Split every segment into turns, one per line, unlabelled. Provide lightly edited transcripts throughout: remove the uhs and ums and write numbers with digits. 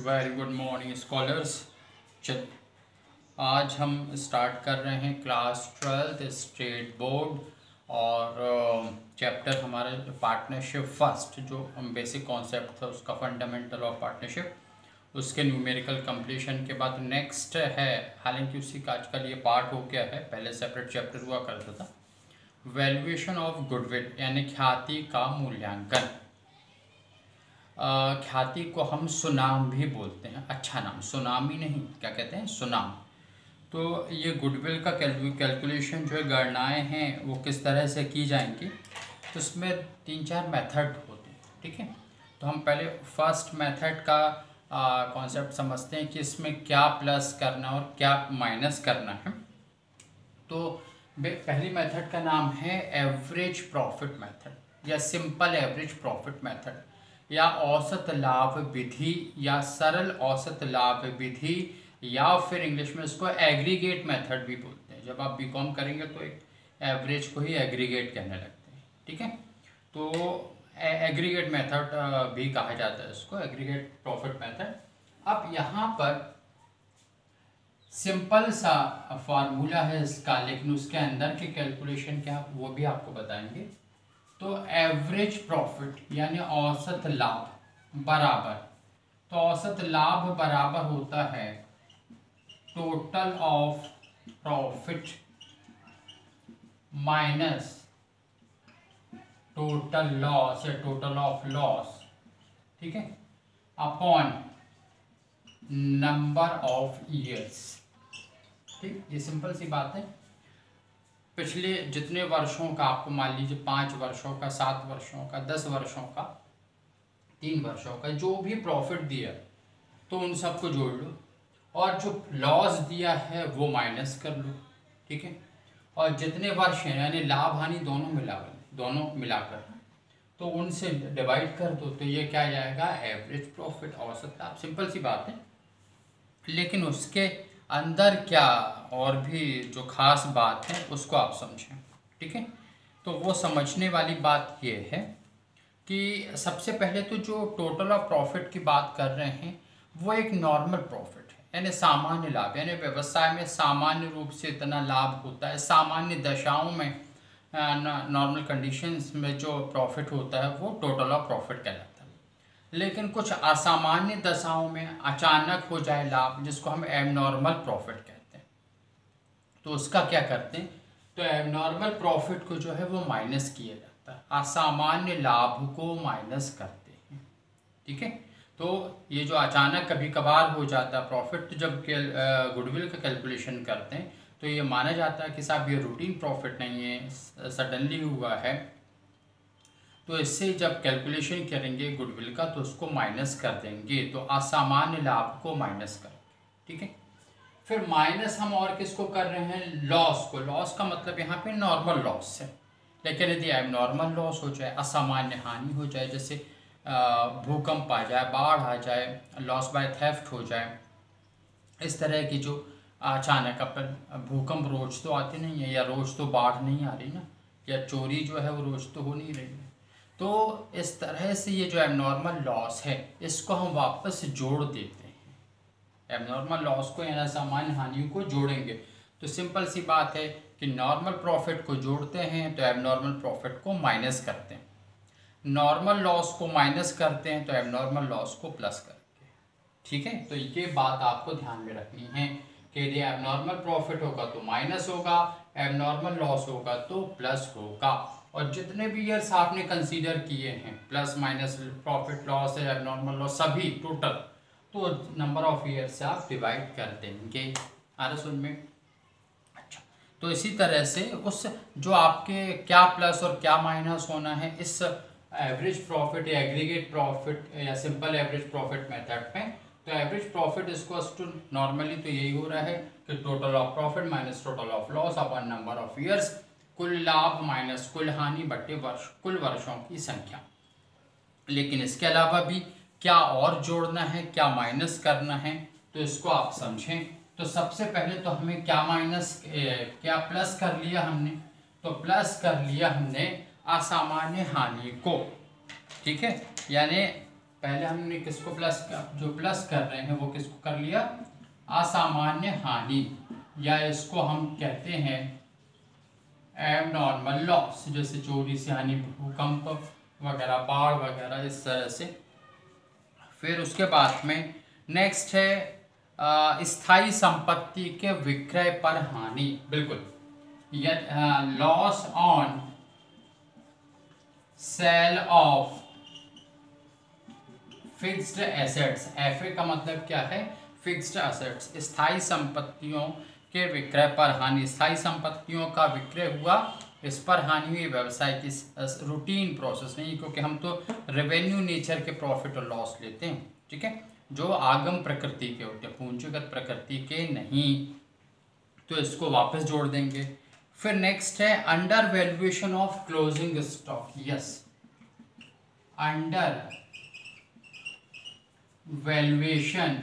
Very good morning scholars. चल, आज हम स्टार्ट कर रहे हैं क्लास 12th स्टेट बोर्ड और चैप्टर हमारा पार्टनरशिप फर्स्ट, जो बेसिक कॉन्सेप्ट था उसका, फंडामेंटल ऑफ पार्टनरशिप, उसके न्यूमेरिकल कंप्लीशन के बाद नेक्स्ट है। हालांकि उसी का आजकल ये पार्ट हो गया है, पहले सेपरेट चैप्टर हुआ करता था। वैल्यूएशन ऑफ गुडविल यानी ख्याति का मूल्यांकन। ख्याति को हम सुनाम भी बोलते हैं, अच्छा नाम, सुनामी नहीं, क्या कहते हैं, सुनाम। तो ये गुडविल का कैलकुलेशन जो है, गणनाएं हैं वो किस तरह से की जाएंगी, तो उसमें 3-4 मेथड होते हैं। ठीक है, तो हम पहले फर्स्ट मेथड का कॉन्सेप्ट समझते हैं कि इसमें क्या प्लस करना और क्या माइनस करना है। तो पहली मेथड का नाम है एवरेज प्रॉफिट मेथड या सिंपल एवरेज प्रॉफिट मेथड या औसत लाभ विधि या सरल औसत लाभ विधि या फिर इंग्लिश में इसको एग्रीगेट मेथड भी बोलते हैं। जब आप बीकॉम करेंगे तो एक एवरेज को ही एग्रीगेट कहने लगते हैं। ठीक है, तो एग्रीगेट मेथड भी कहा जाता है इसको, एग्रीगेट प्रॉफिट मेथड। अब यहाँ पर सिंपल सा फार्मूला है इसका, लेकिन उसके अंदर के कैलकुलेशन क्या वो भी आपको बताएंगे। तो एवरेज प्रॉफिट यानी औसत लाभ बराबर, तो औसत लाभ बराबर होता है total of profit minus total loss या टोटल ऑफ लॉस, ठीक है, अपॉन नंबर ऑफ ईयर्स। ठीक, ये सिंपल सी बात है। पिछले जितने वर्षों का, आपको मान लीजिए 5 वर्षों का, 7 वर्षों का, 10 वर्षों का, 3 वर्षों का जो भी प्रॉफिट दिया तो उन सबको जोड़ लो, और जो लॉस दिया है वो माइनस कर लो। ठीक है, और जितने वर्ष हैं यानी लाभ हानि दोनों मिलाकर तो उनसे डिवाइड कर दो, तो ये क्या जाएगा, एवरेज प्रॉफिट, औसत लाभ। सिंपल सी बात है, लेकिन उसके अंदर क्या और भी जो खास बात है उसको आप समझें। ठीक है, तो वो समझने वाली बात ये है कि सबसे पहले तो जो टोटल ऑफ प्रॉफिट की बात कर रहे हैं वो एक नॉर्मल प्रॉफिट है, यानी सामान्य लाभ, यानी व्यवसाय में सामान्य रूप से इतना लाभ होता है, सामान्य दशाओं में, नॉर्मल कंडीशंस में जो प्रॉफिट होता है वो टोटल ऑफ प्रॉफिट कहलाता है। लेकिन कुछ असामान्य दशाओं में अचानक हो जाए लाभ, जिसको हम एबनॉर्मल प्रॉफिट कहते हैं, तो उसका क्या करते हैं, तो एबनॉर्मल प्रॉफिट को जो है वो माइनस किया जाता है, असामान्य लाभ को माइनस करते हैं। ठीक है, तो ये जो अचानक कभी कभार हो जाता है प्रॉफिट, तो जब गुडविल का कैलकुलेशन करते हैं तो ये माना जाता है कि साहब ये रूटीन प्रॉफिट नहीं है, सडनली हुआ है, तो इससे जब कैलकुलेशन करेंगे गुडविल का तो उसको माइनस कर देंगे, तो असामान्य लाभ को माइनस करेंगे। ठीक है, फिर माइनस हम और किसको कर रहे हैं, लॉस को। लॉस का मतलब यहाँ पे नॉर्मल लॉस है, लेकिन यदि एबनॉर्मल लॉस हो जाए, असामान्य हानि हो जाए, जैसे भूकंप आ जाए, बाढ़ आ जाए, लॉस बाय थेफ्ट हो जाए, इस तरह की जो अचानक, अपन भूकंप रोज तो आते नहीं है, या रोज तो बाढ़ नहीं आ रही ना, या चोरी जो है वो रोज तो हो नहीं रही है, तो इस तरह से ये जो एबनॉर्मल लॉस है इसको हम वापस जोड़ देते हैं। एबनॉर्मल लॉस को यानी सामान्य हानि को जोड़ेंगे, तो सिंपल सी बात है कि नॉर्मल प्रॉफिट को जोड़ते हैं तो एबनॉर्मल प्रॉफिट को माइनस करते हैं, नॉर्मल लॉस को माइनस करते हैं तो एबनॉर्मल लॉस को प्लस करते हैं। ठीक है, तो ये बात आपको ध्यान में रखनी है कि यदि एबनॉर्मल प्रॉफिट होगा तो माइनस होगा, एबनॉर्मल लॉस होगा तो प्लस होगा, और जितने भी ईयर्स आपने कंसीडर किए हैं, प्लस माइनस प्रॉफिट लॉस है, एबनॉर्मल लॉस, सभी टोटल, तो नंबर ऑफ ईयर्स से आप डिवाइड कर देंगे। आ रहा सुन में? अच्छा, तो इसी तरह से उस जो आपके क्या प्लस और क्या माइनस होना है इस एवरेज प्रॉफिट या एग्रीगेट प्रॉफिट या सिंपल एवरेज प्रॉफिट मेथड में, तो एवरेज प्रॉफिट इसको टू नॉर्मली तो यही हो रहा है कि total of profit minus total of loss upon number of years, कुल लाभ माइनस कुल हानि बटे वर्ष, कुल वर्षों की संख्या। लेकिन इसके अलावा भी क्या और जोड़ना है, क्या माइनस करना है, तो इसको आप समझें। तो सबसे पहले तो हमें क्या माइनस, क्या प्लस कर लिया हमने, तो प्लस कर लिया हमने असामान्य हानि को। ठीक है, यानी पहले हमने किसको प्लस, जो प्लस कर रहे हैं वो किसको कर लिया, असामान्य हानि, या इसको हम कहते हैं एबनॉर्मल लॉस, जैसे चोरी से हानि, भूकंप वगैरह, बाढ़ वगैरह, इस तरह से। फिर उसके बाद में नेक्स्ट है स्थायी संपत्ति के विक्रय पर हानि। बिल्कुल, loss on sale of fixed assets. FA का मतलब क्या है, फिक्स्ड एसेट्स, स्थायी संपत्तियों के विक्रय पर हानि। स्थायी संपत्तियों का विक्रय हुआ, इस पर हानि हुई, व्यवसाय की रूटीन प्रोसेस नहीं, क्योंकि हम तो रेवेन्यू नेचर के प्रॉफिट और लॉस लेते हैं, ठीक है, जो आगम प्रकृति के होते हैं, पूंजीगत प्रकृति के नहीं, तो इसको वापस जोड़ देंगे। फिर नेक्स्ट है under valuation of closing stock. Yes, under valuation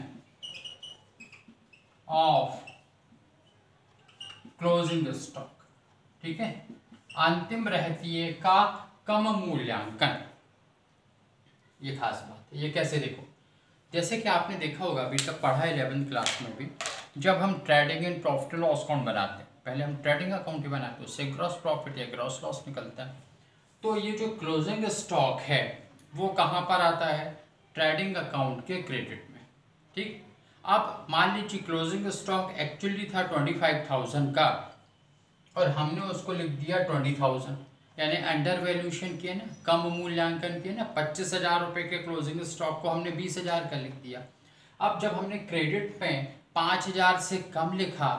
of closing stock, ठीक है, अंतिम रहतिये का कम मूल्यांकन। ये खास बात है। ये कैसे, देखो, जैसे कि आपने देखा होगा, अभी तक पढ़ा है 11th क्लास में भी, जब हम trading and profit loss account बनाते हैं, पहले हम ट्रेडिंग अकाउंट ही बनाते हैं, उससे ग्रॉस प्रॉफिट या ग्रॉस लॉस निकलता है। तो ये जो क्लोजिंग स्टॉक है वो कहाँ पर आता है, ट्रेडिंग अकाउंट के क्रेडिट में, ठीक। अब मान लीजिए क्लोजिंग स्टॉक एक्चुअली था 25,000 का, और हमने उसको लिख दिया 20,000, यानी अंडर वैल्यूएशन किया ना, कम मूल्यांकन किया ना, 25,000 रुपये के क्लोजिंग स्टॉक को हमने 20,000 का लिख दिया। अब जब हमने क्रेडिट पे 5,000 से कम लिखा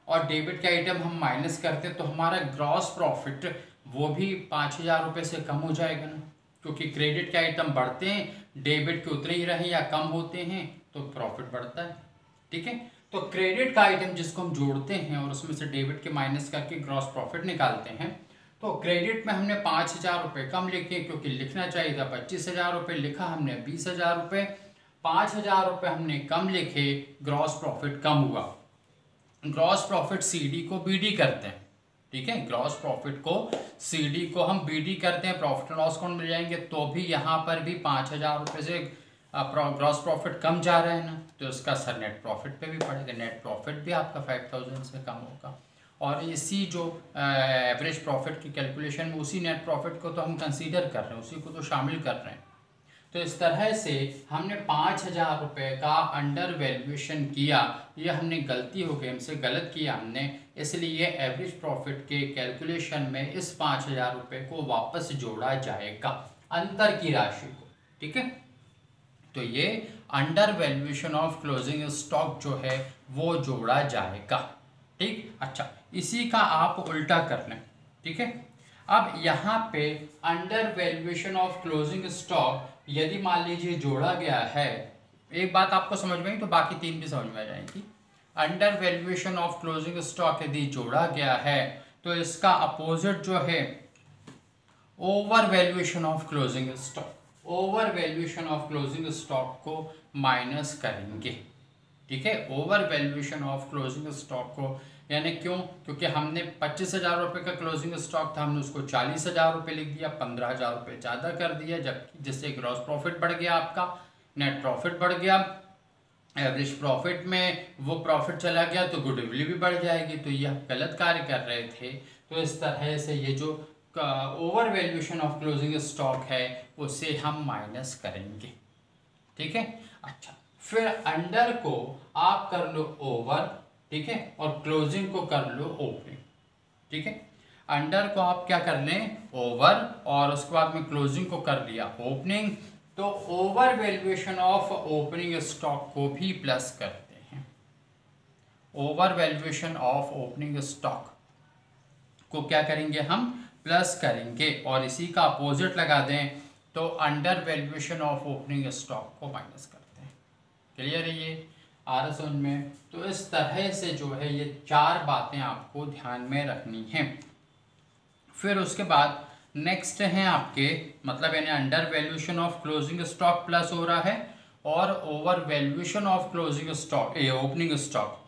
और डेबिट के आइटम हम माइनस करते, तो हमारा ग्रॉस प्रॉफिट वो भी 5,000 रुपये से कम हो जाएगा ना, क्योंकि क्रेडिट के आइटम बढ़ते हैं, डेबिट के उतरे ही रहे या कम होते हैं, तो प्रॉफिट बढ़ता है, ठीक है। तो क्रेडिट का आइटम जिसको हम जोड़ते हैं और उसमें से डेबिट के माइनस करके ग्रॉस प्रॉफिट निकालते हैं, तो क्रेडिट में हमने 5,000 रुपये कम लिखे, क्योंकि लिखना चाहिए था 25,000 रुपये, लिखा हमने 20,000 रुपये, 5,000 रुपये हमने कम लिखे, ग्रॉस प्रॉफिट कम हुआ। ग्रॉस प्रॉफिट सीडी को बीडी करते हैं, ठीक है, ग्रॉस प्रॉफिट को सीडी को हम बीडी करते हैं, प्रॉफिट एंड लॉस अकाउंट मिल जाएंगे, तो भी यहाँ पर भी 5,000 रुपये से ग्रॉस प्रॉफिट कम जा रहा है ना, तो इसका असर नेट प्रॉफिट पे भी पड़ेगा, नेट प्रॉफिट भी आपका 5,000 से कम होगा। और इसी जो एवरेज प्रॉफिट की कैलकुलेशन में उसी नेट प्रॉफिट को तो हम कंसीडर कर रहे हैं, उसी को तो शामिल कर रहे हैं। तो इस तरह से हमने 5,000 रुपये का अंडर वैल्यूएशन किया, ये हमने गलती हो गई, हमसे गलत किया हमने, इसलिए एवरेज प्रॉफिट के कैलकुलेशन में इस 5,000 रुपये को वापस जोड़ा जाएगा, अंतर की राशि को, ठीक है। तो ये under valuation of closing stock जो है वो जोड़ा जाएगा, ठीक। अच्छा, इसी का आप उल्टा कर लें, ठीक है। अब यहाँ पे under valuation of closing stock यदि मान लीजिए जोड़ा गया है, एक बात आपको समझ में आई तो बाकी तीन भी समझ में आ जाएगी। Under valuation of closing stock यदि जोड़ा गया है तो इसका अपोजिट जो है over valuation of closing stock, over valuation of closing stock को माइनस करेंगे, ठीक है। Over valuation of closing stock को, यानी क्यों, क्योंकि हमने 25,000 रुपये का क्लोजिंग स्टॉक था, हमने उसको 40,000 रुपये लिख दिया, 15,000 रुपये ज़्यादा कर दिया, जबकि जिससे ग्रॉस प्रॉफिट बढ़ गया, आपका नेट प्रॉफिट बढ़ गया, एवरेज प्रॉफिट में वो प्रॉफिट चला गया तो गुडविल भी बढ़ जाएगी, तो ये आप गलत कार्य कर रहे थे। तो इस तरह से ये जो over valuation of closing stock है उसे हम माइनस करेंगे, ठीक है। अच्छा, फिर अंडर को आप कर लो ओवर, ठीक है, और क्लोजिंग को कर लो ओपनिंग, ठीक है। अंडर को आप क्या कर लें, ओवर, और उसके बाद में क्लोजिंग को कर लिया ओपनिंग, तो over valuation of opening stock को भी प्लस करते हैं। Over valuation of opening stock को क्या करेंगे, हम प्लस करेंगे, और इसी का अपोजिट लगा दें तो under valuation of opening stock को माइनस करते हैं। क्लियर है, ये आ रहा समझ में। तो इस तरह से जो है ये चार बातें आपको ध्यान में रखनी हैं। फिर उसके बाद नेक्स्ट हैं आपके, मतलब यानी under valuation of closing stock plus हो रहा है, और over valuation of closing stock opening stock,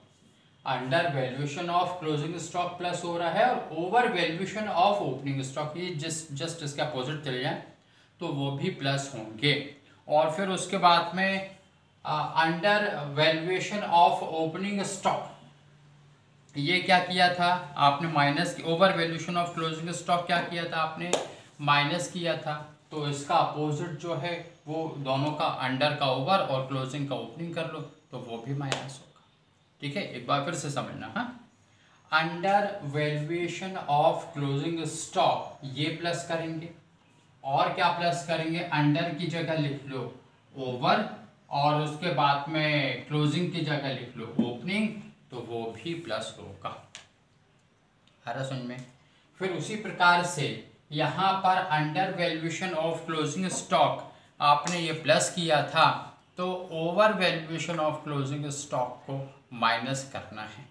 under valuation of closing stock plus हो रहा है, और over valuation of opening stock, ये जस्ट इसके अपोजिट चले जाए तो वो भी प्लस होंगे। और फिर उसके बाद में under valuation of opening stock, ये क्या किया था आपने minus, over valuation of closing stock क्या किया था आपने, माइनस किया था। तो इसका अपोजिट जो है वो दोनों का अंडर का ओवर और क्लोजिंग का ओपनिंग कर लो तो वो भी माइनस होगा। ठीक है, एक बार फिर से समझना। हाँ, under valuation of closing stock ये प्लस करेंगे, और क्या प्लस करेंगे, अंडर की जगह लिख लो ओवर, और उसके बाद में क्लोजिंग की जगह लिख लो ओपनिंग, तो वो भी प्लस होगा। हरा समझ में। फिर उसी प्रकार से यहाँ पर under valuation of closing stock आपने ये प्लस किया था, तो over valuation of closing stock को माइनस करना है।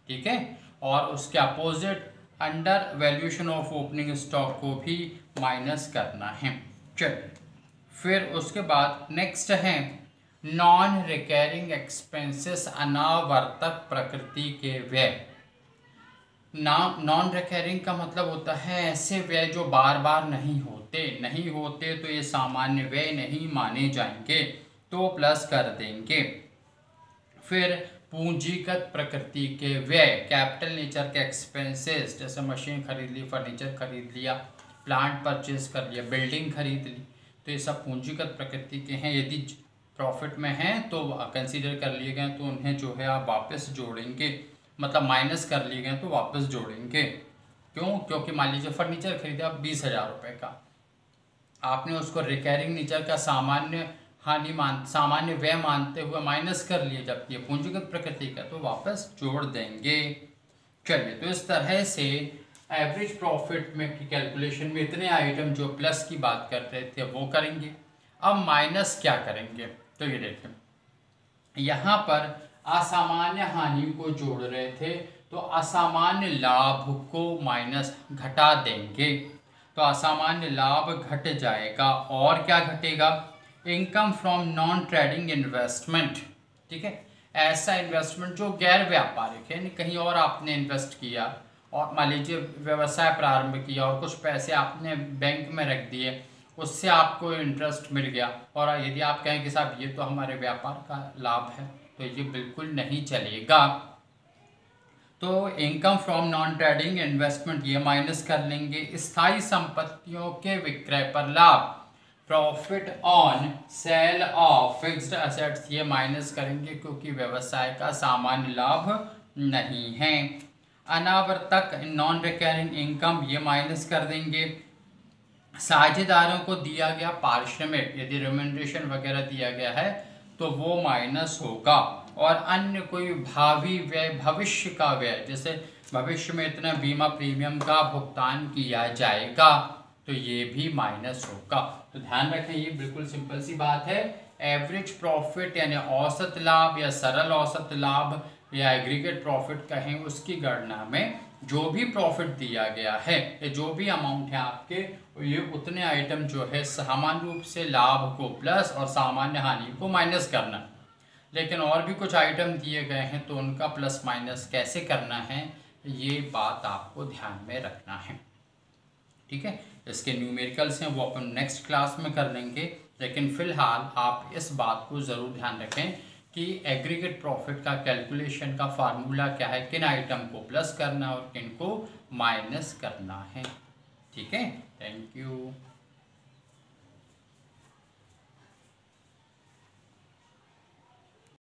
ठीक है, और उसके opposite under valuation of opening stock को भी माइनस करना है। चलिए, फिर उसके बाद नेक्स्ट है नॉन रिकरिंग एक्सपेंसेस, अनावर्तक प्रकृति के व्यय। नॉन रिकरिंग का मतलब होता है ऐसे व्यय जो बार बार नहीं होते तो ये सामान्य व्यय नहीं माने जाएंगे, तो प्लस कर देंगे। फिर पूंजीगत प्रकृति के व्यय, कैपिटल नेचर के एक्सपेंसेस, जैसे मशीन खरीद ली, फर्नीचर खरीद लिया, प्लांट परचेज कर लिया, बिल्डिंग खरीद ली, तो ये सब पूंजीगत प्रकृति के हैं। यदि प्रॉफिट में हैं तो कंसीडर कर लिए गए तो उन्हें जो है आप वापस जोड़ेंगे, मतलब माइनस कर लिए गए तो वापस जोड़ेंगे। क्यों? क्योंकि मान लीजिए फर्नीचर खरीदा 20,000 रुपये का, आपने उसको रिकरिंग नेचर का सामान्य व्यय मानते हुए माइनस कर लिए, जबकि ये पूंजीगत प्रकृति का तो वापस जोड़ देंगे। चलिए, तो इस तरह से एवरेज प्रॉफिट में की कैलकुलेशन में इतने आइटम जो प्लस की बात कर रहे थे वो करेंगे। अब माइनस क्या करेंगे, तो ये देखें, यहाँ पर असामान्य हानि को जोड़ रहे थे, तो असामान्य लाभ को माइनस घटा देंगे, तो असामान्य लाभ घट जाएगा। और क्या घटेगा, income from non trading investment. ठीक है, ऐसा इन्वेस्टमेंट जो गैर व्यापारिक है, कहीं और आपने इन्वेस्ट किया और मान लीजिए व्यवसाय प्रारंभ किया और कुछ पैसे आपने बैंक में रख दिए, उससे आपको इंटरेस्ट मिल गया, और यदि आप कहें कि साहब ये तो हमारे व्यापार का लाभ है, तो ये बिल्कुल नहीं चलेगा। तो income from non trading investment ये माइनस कर लेंगे। स्थायी संपत्तियों के विक्रय पर लाभ, profit on sale of fixed assets, ये माइनस करेंगे क्योंकि व्यवसाय का सामान्य लाभ नहीं है। अनावर्तक नॉन रिकरिंग इनकम ये माइनस कर देंगे। साझेदारों को दिया गया पारिश्रमिक, यदि रेम्युनरेशन वगैरह दिया गया है तो वो माइनस होगा। और अन्य कोई भावी व्यय, भविष्य का व्यय, जैसे भविष्य में इतना बीमा प्रीमियम का भुगतान किया जाएगा, तो ये भी माइनस होगा। तो ध्यान रखें, ये बिल्कुल सिंपल सी बात है। एवरेज प्रॉफिट यानी औसत लाभ या सरल औसत लाभ या एग्रीगेट प्रॉफिट कहें, उसकी गणना में जो भी प्रॉफिट दिया गया है या जो भी अमाउंट है आपके, ये उतने आइटम जो है सामान्य रूप से लाभ को प्लस और सामान्य हानि को माइनस करना। लेकिन और भी कुछ आइटम दिए गए हैं तो उनका प्लस माइनस कैसे करना है, ये बात आपको ध्यान में रखना है। ठीक है, इसके न्यूमेरिकल्स हैं वो अपन नेक्स्ट क्लास में कर लेंगे, लेकिन फिलहाल आप इस बात को ज़रूर ध्यान रखें कि एग्रीगेट प्रॉफिट का कैलकुलेशन का फार्मूला क्या है, किन आइटम को प्लस करना है और किन को माइनस करना है। ठीक है, थैंक यू।